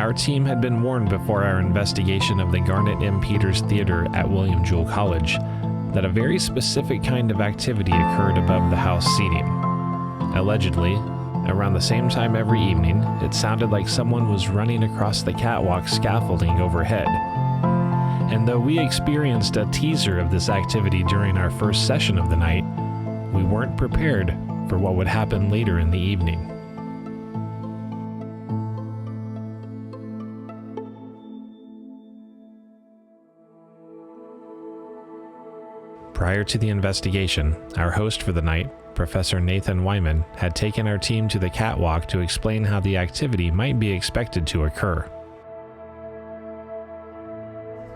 Our team had been warned before our investigation of the Garnett M. Theater at William Jewell College that a very specific kind of activity occurred above the house seating. Allegedly, around the same time every evening, it sounded like someone was running across the catwalk scaffolding overhead. And though we experienced a teaser of this activity during our first session of the night, we weren't prepared for what would happen later in the evening. Prior to the investigation, our host for the night, Professor Nathan Wyman, had taken our team to the catwalk to explain how the activity might be expected to occur.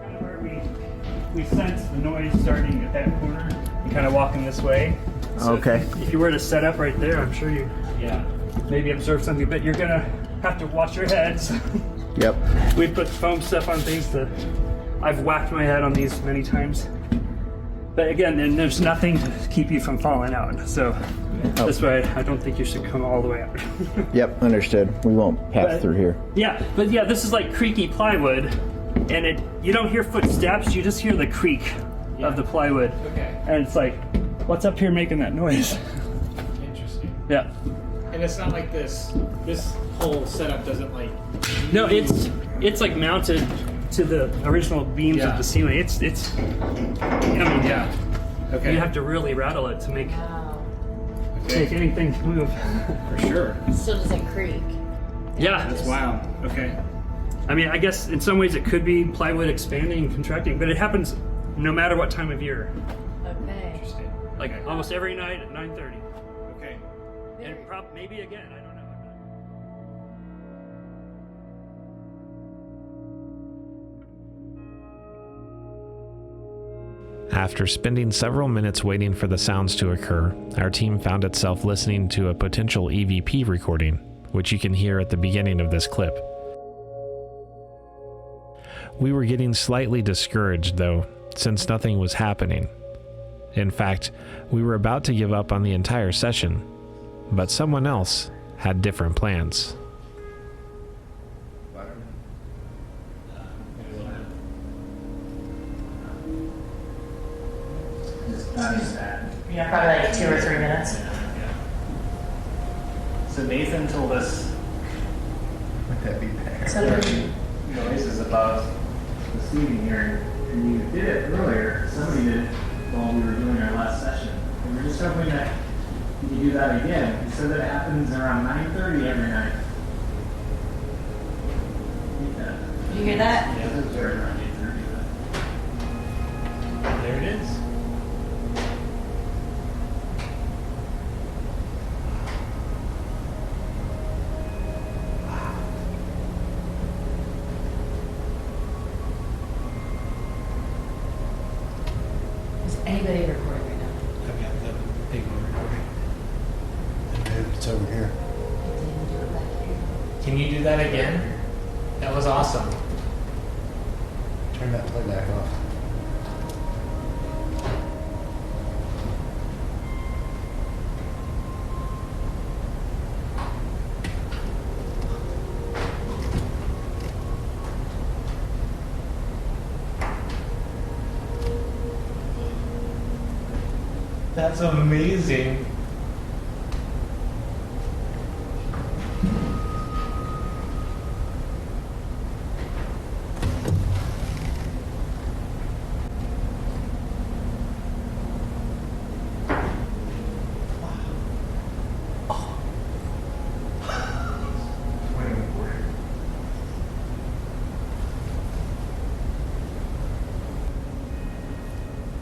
Kind of where we sense the noise starting at that corner and kind of walking this way. So okay. If you were to set up right there, I'm sure you maybe observe something, but you're gonna have to watch your heads. Yep. We put foam stuff on things I've whacked my head on these many times. But again, then there's nothing to keep you from falling out. So that's why I don't think you should come all the way out. Yep, understood. We won't pass through here. Yeah, but this is like creaky plywood, and you don't hear footsteps, you just hear the creak of the plywood. Okay. And it's like, what's up here making that noise? Interesting. Yeah. And it's not like this whole setup doesn't like... No, it's like mounted to the original beams of the ceiling. It's Yeah. Okay. You have to really rattle it to make Okay. anything move. For sure. Still doesn't creak. Yeah. That's wild. Okay. I mean, I guess in some ways it could be plywood expanding and contracting, but it happens no matter what time of year. Okay. Interesting. Like Okay. almost every night at 9:30. Okay. And maybe again, I don't know. After spending several minutes waiting for the sounds to occur, our team found itself listening to a potential EVP recording, which you can hear at the beginning of this clip. We were getting slightly discouraged, though, since nothing was happening. In fact, we were about to give up on the entire session, but someone else had different plans. Yeah, probably like 2 or 3 minutes. So Nathan told us Would that be better? So there are noises above the seating here, and you did it earlier. Somebody did it while we were doing our last session. And we're just hoping that you can do that again. You said that it happens around 9:30 every night. Did you hear that? Yeah, it was around 8:30. There it is. Is anybody recording right now? I've got the big one recording. It's over here. I didn't do it back here. Can you do that again? That was awesome. Turn that playback off. That's amazing.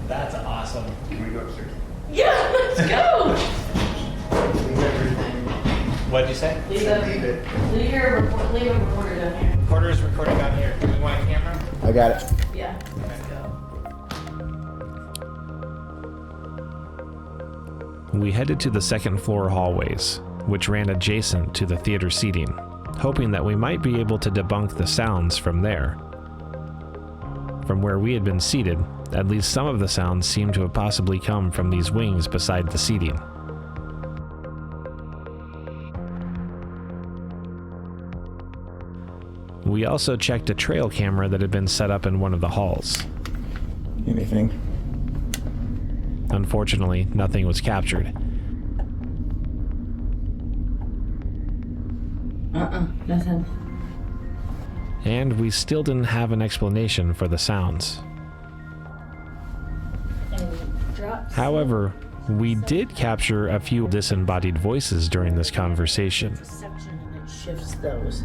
That's awesome. Can we go upstairs? Yeah, let's go. Leave everything. What'd you say? Leave Leave it. leave a recorder down here. Recorder's recording down here. Do we want a camera? I got it. Yeah, let's go. We headed to the second floor hallways, which ran adjacent to the theater seating, hoping that we might be able to debunk the sounds from there. From where we had been seated, at least some of the sounds seemed to have possibly come from these wings beside the seating. We We also checked a trail camera that had been set up in one of the halls. Anything? Unfortunately, nothing was captured. Nothing. And we still didn't have an explanation for the sounds. However, we did capture a few disembodied voices during this conversation. Section and it shifts those.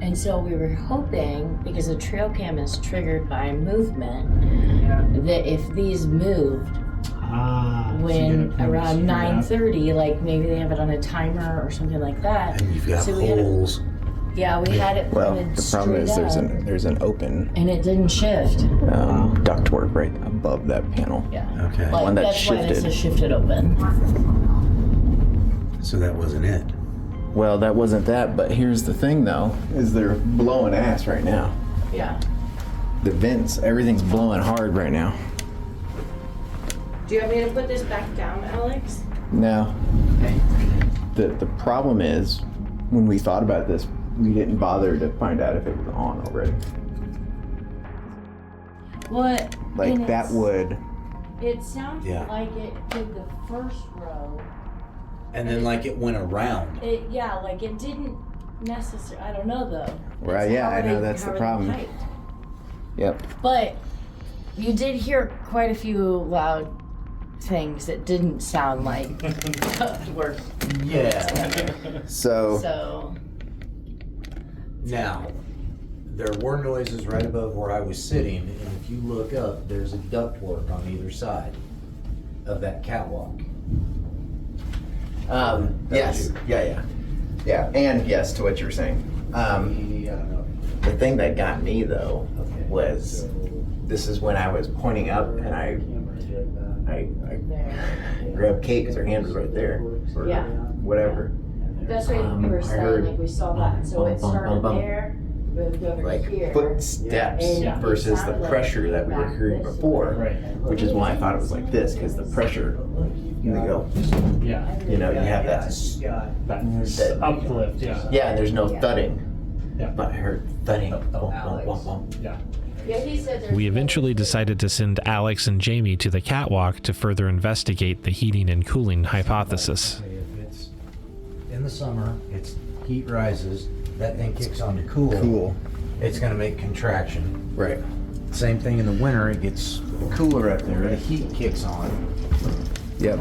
And so we were hoping, because the trail cam is triggered by movement, that if these moved when around 9:30, like maybe they have it on a timer or something like that. And you've got so holes. We had it Well, pointed the problem is straight up, there's an open and it didn't shift. ductwork right above that panel. Yeah. Okay. Like, One that that's why this shifted. is shifted open. So that wasn't it. Well, that wasn't that, but here's the thing though, is they're blowing ass right now. Yeah. The vents, everything's blowing hard right now. Do you want me to put this back down, Alex? No. Okay. The problem is, when we thought about this, we didn't bother to find out if it was on already. What? Like that would, It sounded Yeah. like it did the first row. And then like it went around. Like it didn't necessarily. I don't know though. Right, That's yeah, how I know, they- that's the how they problem. typed. yep. But you did hear quite a few loud things that didn't sound like were. Yeah. So, So Now, there were noises right above where I was sitting, and if you look up, there's a ductwork on either side of that catwalk. yes, yeah, and yes to what you were saying. I don't know. The thing that got me though Okay. was, So, this is when I was pointing up and I there. grabbed Kate because her hand was right there, or Yeah. whatever. That's what we were I saying. heard Like we saw that. So it bump, bump, started bump. there. Moved over Like here. footsteps Yeah. versus the Sounded like pressure that we were back hearing this before, way. which is why I thought it was like this, because the pressure, they go, Yeah. you know, you have that. That uplift, yeah. Yeah, and there's no thudding. Yeah. But I heard thudding. Bump, bump, bump, bump. Yeah. Yeah, he said there's We eventually decided to send Alex and Jamie to the catwalk to further investigate the heating and cooling hypothesis. okay, if it's in the summer, it's heat rises, that thing kicks on to cool. Cool. It's gonna make contraction. Right. Same thing in the winter, it gets cooler up there, the heat kicks on. Yep.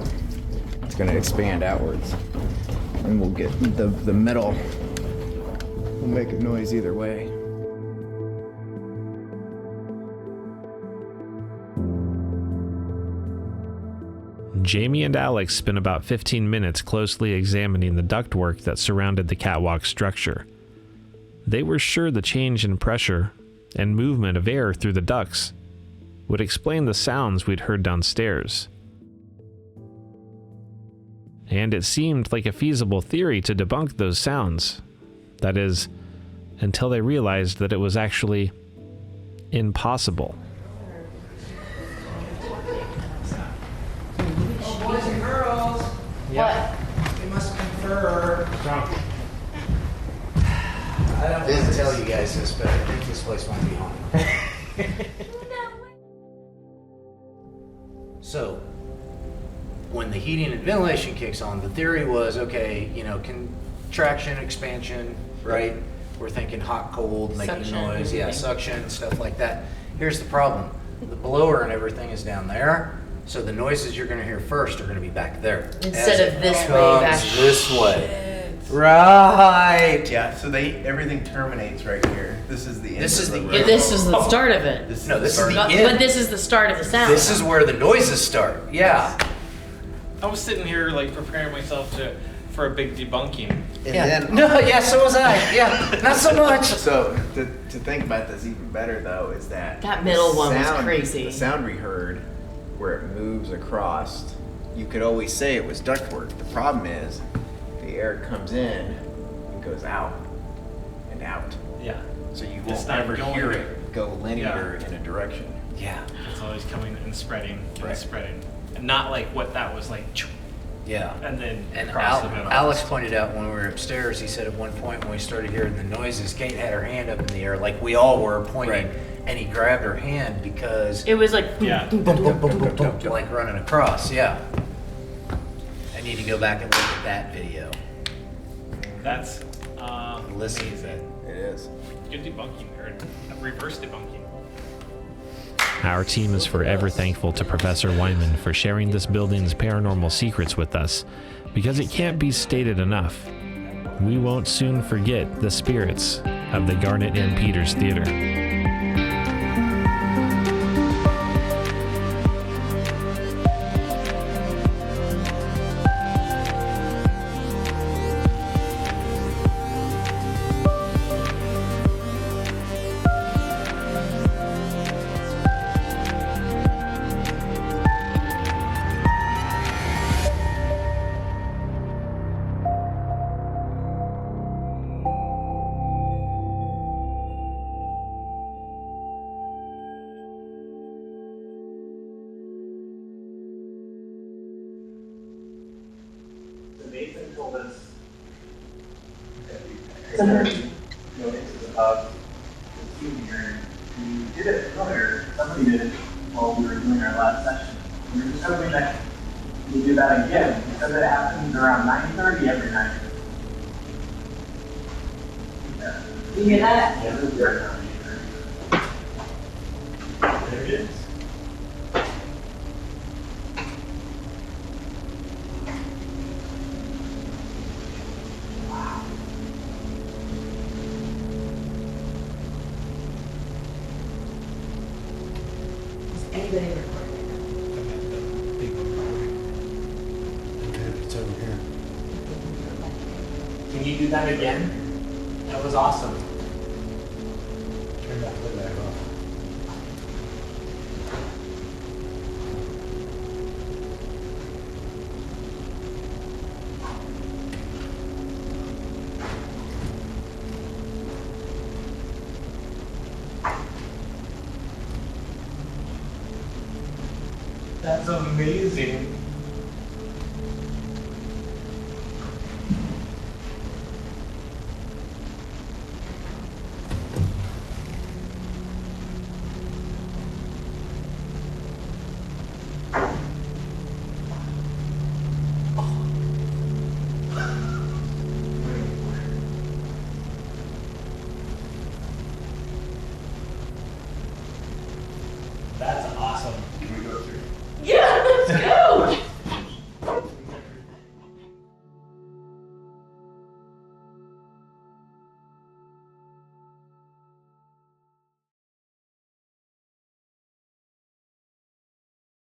It's gonna expand outwards. And we'll get the metal will make a noise either way. Jamie and Alex spent about 15 minutes closely examining the ductwork that surrounded the catwalk structure. They were sure the change in pressure and movement of air through the ducts would explain the sounds we'd heard downstairs. And it seemed like a feasible theory to debunk those sounds. That is, until they realized that it was actually impossible. Boys and girls, What? we must confer. I didn't tell you guys this, but I think this place might be haunted. So, when the heating and ventilation kicks on, the theory was, okay, you know, contraction, expansion, right? We're thinking hot, cold, making Suction, noise, yeah, everything. suction, stuff like that. Here's the problem. The blower and everything is down there, so the noises you're gonna hear first are gonna be back there. Instead As of it this way comes back. this way. Right. Yeah, so everything terminates right here. This is the end. This is the Yeah, this is the start of it. No, this is the But end. this is the start of the sound. This is where the noises start. Yeah. I was sitting here like preparing myself for a big debunking. And Yeah. then, No, yeah, so was I. Yeah. Not so much. so to think about this even better though is that That middle the one was sound- crazy. The sound we heard, where it moves across, you could always say it was ductwork. The problem is, the air comes in and goes out and out, Yeah. so you It's won't not ever going hear there. it go linear in a direction. Yeah. It's always coming and spreading and Right. spreading. And not like what that was like. Yeah. and then And cross the middle. Alex pointed out when we were upstairs, he said at one point when we started hearing the noises, Kate had her hand up in the air like we all were pointing, and he grabbed her hand because It was like, Yeah. boom, boom, boom, boom, boom, boom, like running across. Yeah. I need to go back and look at that video. That's Listen to amazing. that. It is. Good debunking, or reverse debunking. Our team is forever thankful to Professor Wyman for sharing this building's paranormal secrets with us, because it can't be stated enough. We won't soon forget the spirits of the Garnett M. Peters Theater. So Nathan told us that we notices about the student hearing. We did it earlier, somebody did it while we were doing our last session. We were just hoping that we do that again, because it happens around 9:30 every night. you hear that? Yeah, this is right around 8:30. There it is. Is anybody recording? It's over here. Can you do that again? That was awesome. Turn that playback off. That's amazing.